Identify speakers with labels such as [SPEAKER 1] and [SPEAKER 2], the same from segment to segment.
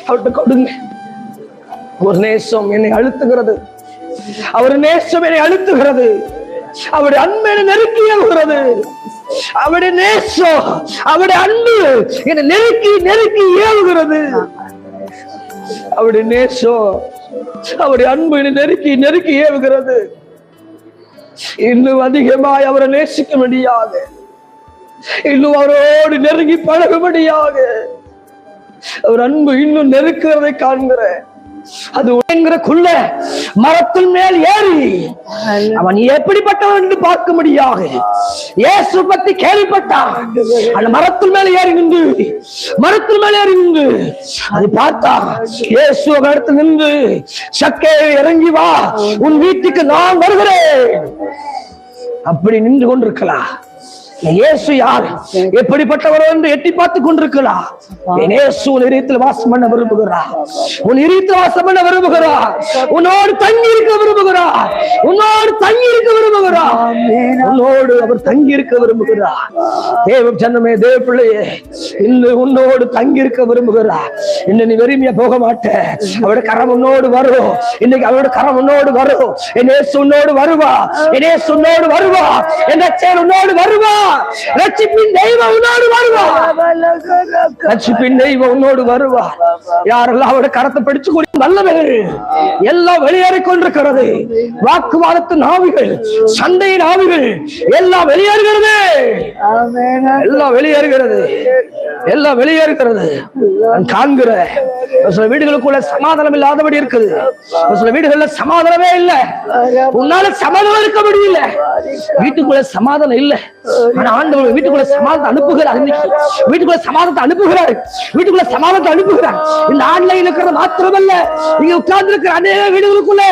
[SPEAKER 1] அவர்கிட்ட கொடுங்க. ஒரு நேசம் என்னை அழுத்துகிறது. அவர் நேசம் என்னை அழுத்துகிறது. அவருடைய அன்பு என்னை நெருக்கி ஏவுகிறது. அவருடைய நேசம், அவருடைய அன்பு என்னை நெருக்கி நெருக்கி ஏவுகிறது. அவருடைய நேசம், அவருடைய அன்பு என்னை நெருக்கி நெருக்கி ஏவுகிறது. இன்னும் அதிகமாய் அவரை நேசிக்க முடியாது, இன்னும் அவரோடு நெருங்கி பழகும்படியாக அவர் அன்பு இன்னும் நெருக்கிறதை காண்கிற. அது உயங்குறக்குள்ள மரத்தின் மேல் ஏறி அவன் எப்படிப்பட்டவன் என்று பார்க்க முடியாது. இயேசு பத்தி கேள்விப்பட்டான். அந்த மரத்தின் மேல் ஏறி நின்று, மரத்தின் மேல் ஏறி நின்று அது பார்த்தா இயேசு இடத்துல நின்று, சக்கே இறங்கி வா, உன் வீட்டுக்கு நான் வருகிறேன் அப்படி நின்று கொண்டிருக்கலாம். இயேசு யார், எப்படிப்பட்டவர் என்று எட்டி பார்த்து கொண்டிருக்கலாம். இயேசு உன் இதயத்தில் வாசம் பண்ண விரும்புகிறார். உன் இதயத்தில் வாசம் பண்ண விரும்புகிறார். உன்னோடு தங்கி இருக்க விரும்புகிறார். உன்னோடு தங்கி இருக்க விரும்புகிறார். உன்னோடு அவர் தங்கி இருக்க விரும்புகிறார். தேவ ஜனமே, தேவ பிள்ளையே, இன்னும் உன்னோடு தங்கி இருக்க விரும்புகிறார். இன்னும் நீ வெறுமையா போக மாட்டேன். அவருடைய கரம் உன்னோடு வரும். இன்னைக்கு அவருடைய கரம் உன்னோடு வரும். என் இயேசு உன்னோடு வருவா. என் இயேசு உன்னோடு வருவா. என் ரட்சகர் உன்னோடு வருவா. ரட்சிப்பின் தெய்வம் உன்னோடு வருவா. ரட்சிப்பின் தெய்வம் உன்னோடு வருவா. யாரெல்லாம் அவருடைய கரத்தை பிடிச்சு கொண்டு நல்லவர்கள் எல்லாம் வெளியேறிக் கொண்டிருக்கிறது. வாக்குவாதத்தின் ஆவிகள், சண்டையின் ஆவிகள் எல்லாம் வெளியேறுகிறது. எல்லாம் வெளியேறுகிறது. எல்லாம் வெளியேறுகிறது. நான் காண்கிற சில வீடுகளுக்குள்ள சமாதானம் இல்லாதபடி இருக்குது. சில வீடுகள்ல சமாதானமே இல்லை. உன்னால சமாதானம் இருக்க முடியல. வீட்டுக்குள்ள சமாதானம் இல்லை. ஆனா ஆண்டவர் வீட்டுக்குள்ள சமாதானத்தை அனுப்புகிறார். வீட்டுக்குள்ள சமாதானத்தை அனுப்புகிறார். வீட்டுக்குள்ள சமாதானத்தை அனுப்புகிறார். இந்த ஆன்லைன் இருக்கிறது மாத்திரமல்ல, இங்க உட்கார்ந்து இருக்கிற அநேக வீடுகளுக்குள்ள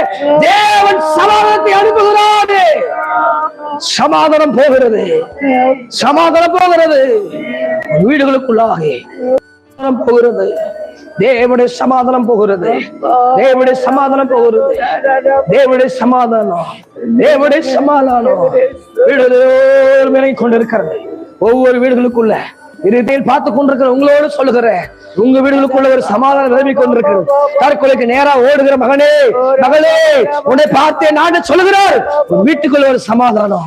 [SPEAKER 1] தேவன் சமாதானத்தை அனுப்புகிறார். சமாதானம் போகிறது. சமாதானம் போகிறது. வீடுகளுக்குள்ளாக போகிறது. தேவனுடைய சமாதானம் போகிறது. தேவனுடைய சமாதானம் போகிறது. தேவனுடைய சமாதானம், தேவனுடைய சமாதானம் வீடுகளோடு மேலே கொண்டிருக்கிறது. ஒவ்வொரு வீடுகளுக்குள்ள இருக்கையில் பார்த்து கொண்டிருக்கிற உங்களோடு சொல்லுகிறேன், உங்க வீடுகளுக்குள்ள ஒரு சமாதானம் விளம்பி கொண்டிருக்கிறது. தற்கொலைக்கு நேரா ஓடுகிற மகனே, மகளே, உன்னை பார்த்தே நான் சொல்லுகிறேன், வீட்டுக்குள்ள ஒரு சமாதானம்.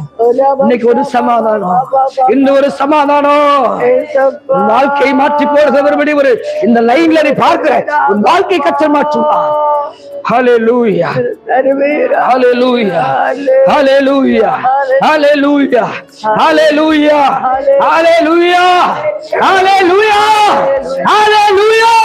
[SPEAKER 1] இன்னைக்கு ஒரு சமாதானம், இன்னும் ஒரு சமாதானம். வாழ்க்கையை மாற்றி போடுகிறபடி ஒரு இந்த லைன்ல நீ பார்க்கிற உன் வாழ்க்கை கற்றல் மாற்றுவா. Hallelujah. Hallelujah. Hallelujah. Hallelujah. Hallelujah. Hallelujah. Hallelujah. Hallelujah.